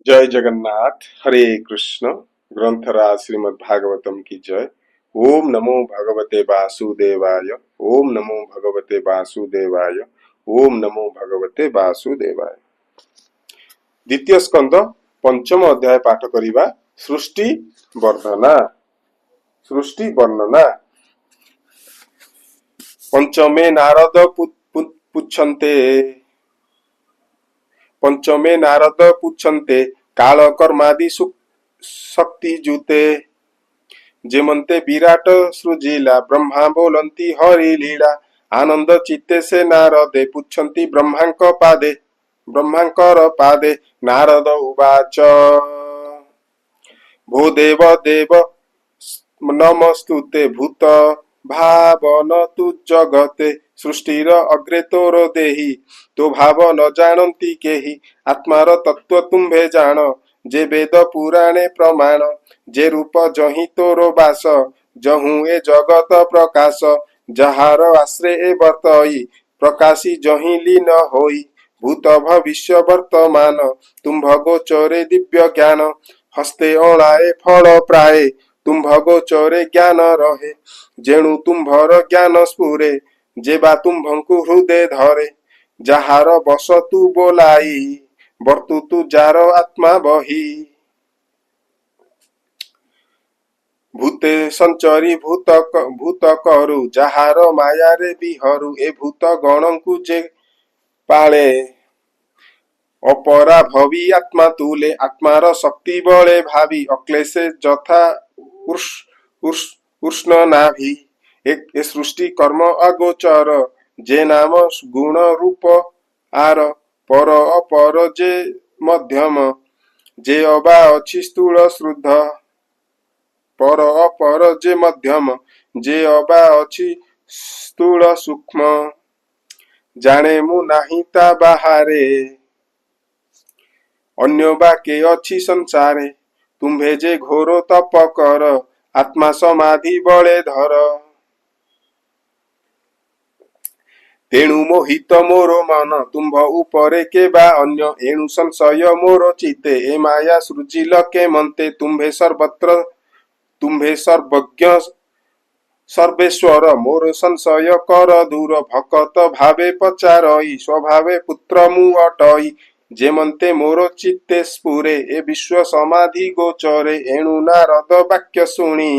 जय जगन्नाथ। हरे कृष्ण। ग्रंथराज श्रीमद् भागवतम की जय। ओम नमो भगवते वासुदेवाय। ओम नमो भगवते वासुदेवाय। ओम नमो भगवते वासुदेवाय। द्वितीय स्कंद पंचम अध्याय पाठ करिबा। सृष्टि वर्णना। सृष्टि वर्णना। पंचमे नारद पुच्छन्ते। पंचमे नारद पुच्छन्ते काल कर्मादि शक्ति जूते। जेमंते विराट सृजिला ब्रह्मा बोलंती हरि लीला। आनंद चित्ते से नारदे पुच्छन्ति ब्रह्मांकर पादे। नारद उवाच भो देव देव नमस्तुते भूत भावन तु जगते। सृष्टिर अग्रे तोर देहि तो भाव न जानती केहि। आत्मार तत्व तुम्भे जान जे वेद पुराणे प्रमाण। जे रूप जहि तोर बास जहु ए जगत प्रकाश। जहार आश्रय वर्तई प्रकाशी जहि लीन होई। भूत भविष्य वर्तमान तुम्भ गोचरे दिव्य ज्ञान। हस्ते ओलाए फल प्राये तुम्भ गोचरे ज्ञान रहे। जेणु तुम्भर ज्ञान स्फुरे जेबा तुम्भंकु हृदय धरे। जाहार बस तु बोलाई वर्तु तु जार आत्मा बही। भूते संचरी भूत करु जाहार मायारे बिहरु। ए भूत गणंकु जे पाळे अपरा भवी आत्मा तुले। आत्मार शक्ति बळे भावी अक्लेशे जथा उष्ण नाभि। एक सृष्टि कर्म अगोचर जे नाम गुण रूप आर। पर अपर जे मध्यम जे अबा अछि स्थूल शुद्ध। पर अपर जे मध्यम जे अबा अछि स्थूल सूक्ष्म। जाने मु नाही ता बाहारे अन्य बाके अछि संसारे। तुम्भे जे घोर तप कर आत्मा समाधि बळे धर। तेणु मोहित मोर मन तुम्भ उपरे के बा अन्य। एणु संशय मोर चिते ए माया सृजिल के मंते। तुम्भे सर्वज्ञ सर्वेश्वर मोर संशय कर दूर। भकत भावे पचारई स्वभावे पुत्र मु अटई। जेमंते मोर चित्ते स्फुरे ए विश्व समाधि गोचरे। एणु नारद वाक्य शुणी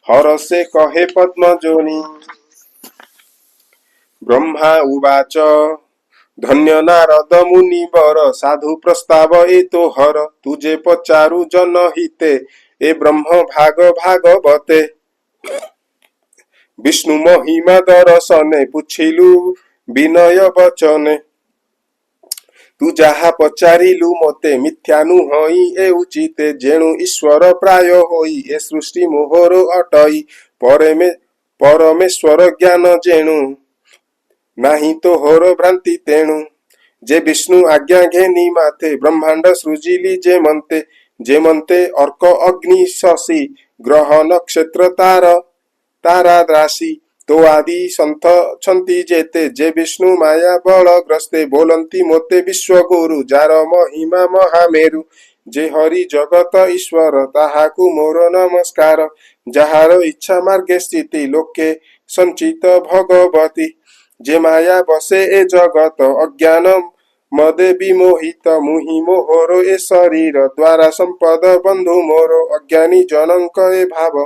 हर से कहे पद्मजोनि। ब्रह्मा उवाच धन्य नारद मुनिवर साधु प्रस्ताव एतो हर। तुझे पचारु जनहिते ए ब्रह्म भागवते। विष्णु महिमा दर्शने पुछिलु विनय वचने। तू जाहा पचारिलु मते मिथ्या नुहई ए उचिते। जेणु ईश्वर प्राय होई ए सृष्टि मोहर अटई। परमेश्वर ज्ञान जेणु नाही तो होर भ्रांति तेणु। जे विष्णु आज्ञा घेनी माथे ब्रह्मांड सृजिली जे मंते अर्क अग्नि शशि ग्रह नक्षत्र तारा राशि। तो आदि संत छंती जेते जे विष्णु माया बल ग्रस्ते। बोलंती मोते विश्व गुरु जार महिमा महामेरु। जे हरि जगत ईश्वर ताहाकु मोर नमस्कार। जहार इच्छा मार्गे स्थिति लोके संचित भगवती। जे माया बसे ए जगत अज्ञान मदे विमोहित। मुहि मोहर ए शरीर द्वारा संपद बंधु मोर। अज्ञानी जनक ए भाव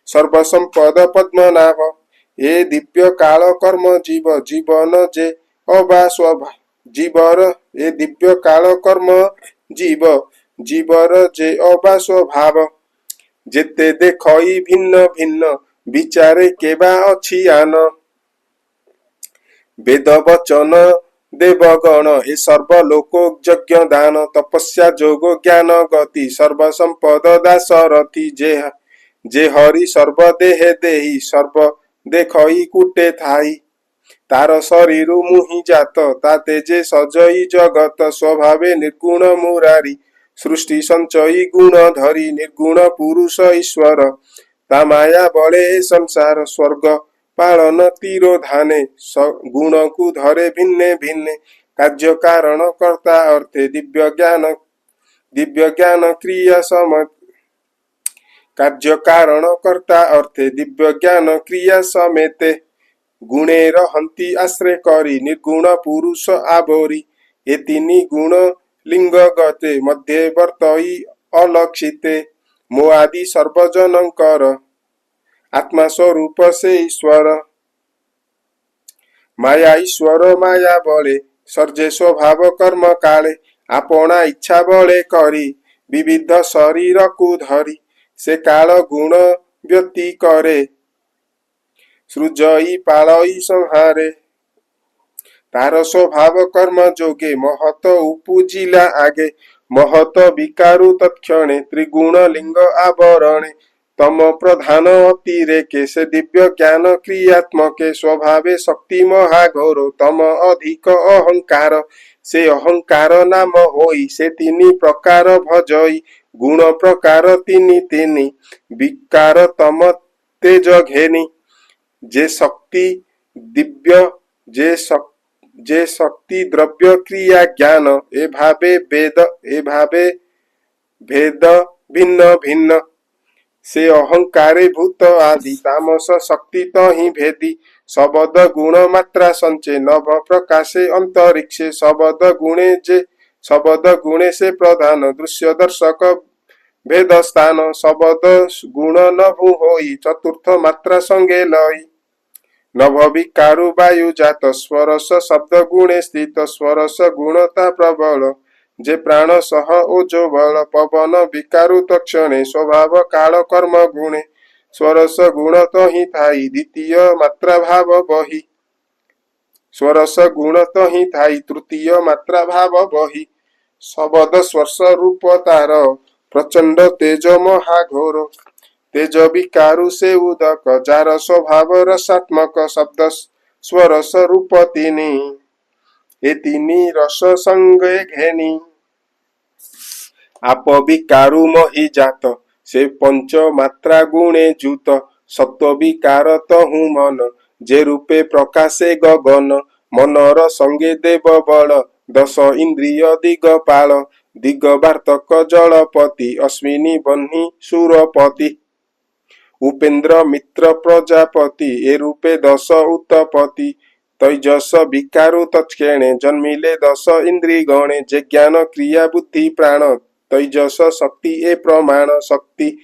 सर्व संपद पद्मनाभ। ए दिव्य काल कर्म जीवन जे अबा स्वभाव जीवर। ए दिव्य काल कर्म जीवर जे अबा स्वभाव। जेते देखई भिन्न भिन्न विचारे केबा अछि आन। वेद वचन देवगण ए सर्व लोको यज्ञ दान। तपस्या जोग ज्ञान गति सर्व संपद दासरथी। जे हरि सर्व देहे देहि सर्व देखई कुटे थाई। तार शरीर मुहि जात ताते जे सजई जगत। स्वभावे निर्गुण मुरारी सृष्टि संचयी गुण धरी। निर्गुण पुरुष ईश्वर ता माया बळे संसार। स्वर्ग पालन तिरोधाने गुण को धरे भिन्ने भिन्ने। कार्य कारण कर्ता अर्थे दिव्य ज्ञान दिव्य ज्ञान क्रिया सम कार्य कारण कर्ता अर्थे दिव्य ज्ञान क्रिया समेते गुणे रहन्ति आश्रय करी निर्गुण पुरुष आवरी ये तीनी गुण लिंग गते मध्ये वर्तई अलक्षिते मोआदि सर्वजनकर आत्मा स्वरूप से ईश्वर माया ईश्वर माया बले सर्जे स्वभाव कर्म काले आपना इच्छा बले करी विविध शरीर को धरी से काल गुण व्यति करे सृजई पालई संहारे तार स्वभाव कर्म जोगे महत उपजिला आगे महत विकारु तत्क्षणे त्रिगुण लिंग आवरणे तम प्रधान अतिरेके से दिव्य ज्ञान क्रियात्मके स्वभावे शक्ति महाघोर तम अधिक अहंकार से अहंकार नाम होई से तीनी प्रकार भजई गुण प्रकार तीनी तीनी विकार तम तेज घेनी जे शक्ति दिव्य जे शक्ति द्रव्य क्रिया ज्ञान ए भावे भेद भिन्न भिन्न से अहंकारे भूत आदि तामस शक्ति तहि भेदी शबद गुण मात्रा संचे नभ प्रकाशे अंतरिक्षे शबद गुणे से प्रधान दृश्य दर्शक भेद स्थान शबद गुण नभु होई चतुर्थ मात्रा संगे लई नभ विकारु वायु जात स्वरस शब्द गुणे स्थित स्वरस गुणता प्रबल जे प्राण सह ओजो बल पवन विकारु तक्षणे स्वभाव काल कर्म गुणे स्वरस गुण तहि थाई द्वितीय मात्रा भाव बही स्वरस गुण तहि थाई तृतीय मात्रा भाव बही शबद स्पर्श रूप तार प्रचंड तेज महाघोर तेज विकारु से उदक जार स्वभाव रसात्मक शब्द स्वरस रूप तीनी ए तीनी रस संगे घेनी आप विकारु मही जात से पंच मात्रा गुणे जूत सत्व विकार तहु मन जे रूपे प्रकाशे गगन मनर संगे देव बल दश इंद्रिय दिगपाल दिगवार्तक जलपति अश्विनी बह्नि सुरपति उपेन्द्र मित्र प्रजापति ए रूपे दश उत्तपति तैजस विकारु तत्क्षणे जन्मिले दश इंद्रिय गणे जे ज्ञान क्रिया बुद्धि प्राण तैजस शक्ति ए प्रमाण शक्ति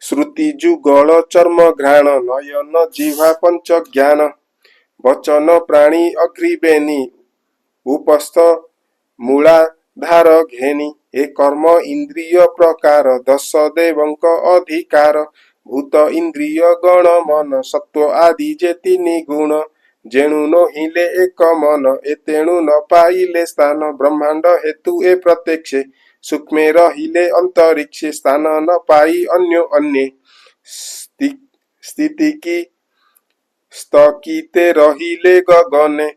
श्रुति जुगल चर्म घ्राण नयन जिह्वा पंच ज्ञान वचन प्राणी अग्रिवेणी उपस्थ मूलाधार घेनी ए कर्म इंद्रिय प्रकार दश देवंक अधिकार भूत इंद्रिय गण मन सत्व आदि जे तीनी गुण जेणु नहिले एक मन ए तेणु न पाइले स्थान ब्रह्मांड हेतु ए प्रत्यक्षे सूक्ष्मे रहिले अंतरिक्षे स्थान न पाई अन्यो अन्ये स्थिति की स्थगिते रहिले गगने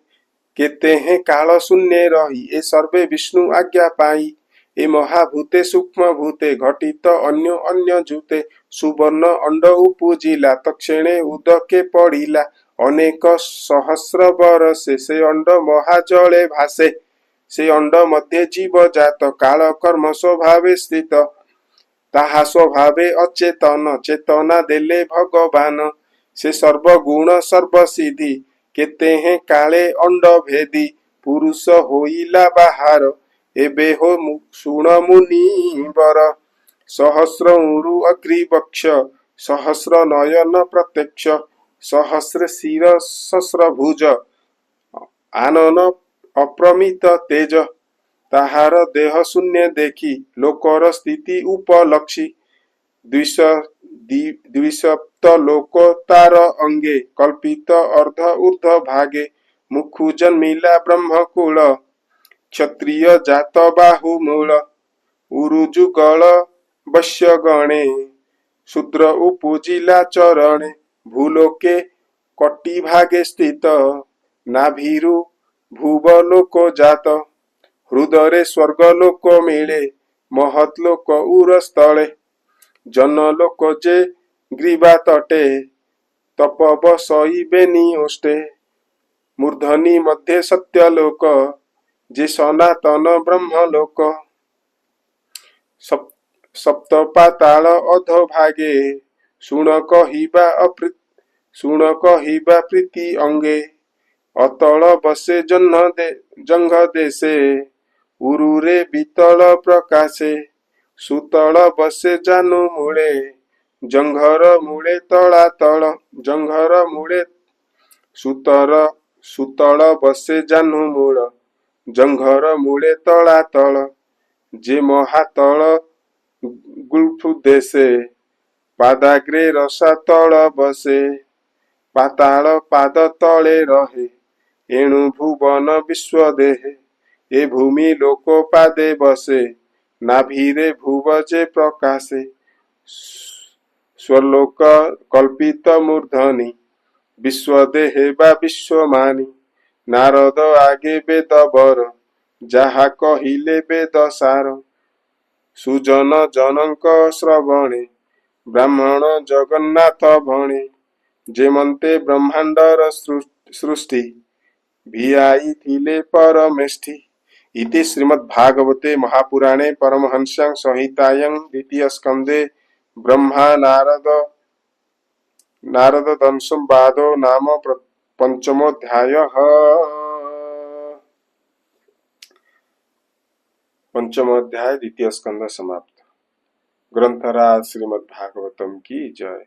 केते हैं काल शून्य रही ए सर्वे विष्णु आज्ञा पाई ए महाभूते सूक्ष्म भूते घटित अन्य अन्य जूते सुवर्ण अंड उपजिला तक्षणे उदके पड़िला अनेक सहस्र बरसे से अंड महाजले भासे से अंड मध्य जीव जात काल कर्म स्वभावे स्थित ताहा स्वभावे अचेतन चेतना देले भगवान से सर्वगुण सर्वसिद्धि केते हैं काले अंड भेदी पुरुष होइला बाहर एबे हो सुण मुनिवर सहस्र उरु अग्रिवक्ष सहस्र नयन प्रत्यक्ष सहस्र शिर सहस्र भुज आनन अप्रमित तेज ताहार देह शून्य देखी लोकर स्थिति उपलक्षी द्विसप्त लोक तार अंगे कल्पित अर्ध ऊर्ध भागे मुखु जन्मिला ब्रह्मकुल क्षत्रिय जात बाहुमूल उरुजुगल वश्य गणे शूद्र उपजिला चरणे भूलोके कटी भागे स्थित नाभिरु भुवलोक जात हृदरे स्वर्गलोक मिले महतलोक उरस्थले जनलोक जे ग्रीवा तटे तप बसइबेनि ओष्टे मूर्धनि मध्ये सत्यलोक जे सनातन ब्रह्मलोक सप सप्त पाताल अधोभागे शुण कहिबा प्रीति अंगे अतल बसे जंघ देशे उरुरे बीतल प्रकाशे सुतल बसे जानु मूले जंघर मूले तलातल जंघर मूले सुतल बसे जानु मूल जंघर मूले तलातल जे महातल गुल्फु देशे पादाग्रे रसातल बसे पाताल पाद तले रहे एणु भुवन विश्व देहे ए भूमि लोको पादे बसे नाभिरे भुवजे प्रकाशे स्वलोक कल्पित मूर्धनि विश्वदेहे बा विश्वमानि नारद आगे वेद बर जाहा कहिले वेद सार सुजन जनक श्रवणे ब्राह्मण जगन्नाथ भणे जेमंते ब्रह्मांडर सृष्टि भिआई थिले परमेष्ठि इति श्रीमद्भागवते महापुराणे परमहंस्यां संहितायां द्वितीय स्कंदे ब्रह्मा नारद दंशवादो नाम पंचमोऽध्यायः। पंचमोऽध्याय द्वितीय स्कंद समाप्त। ग्रंथराज श्रीमद्भागवतम की जय।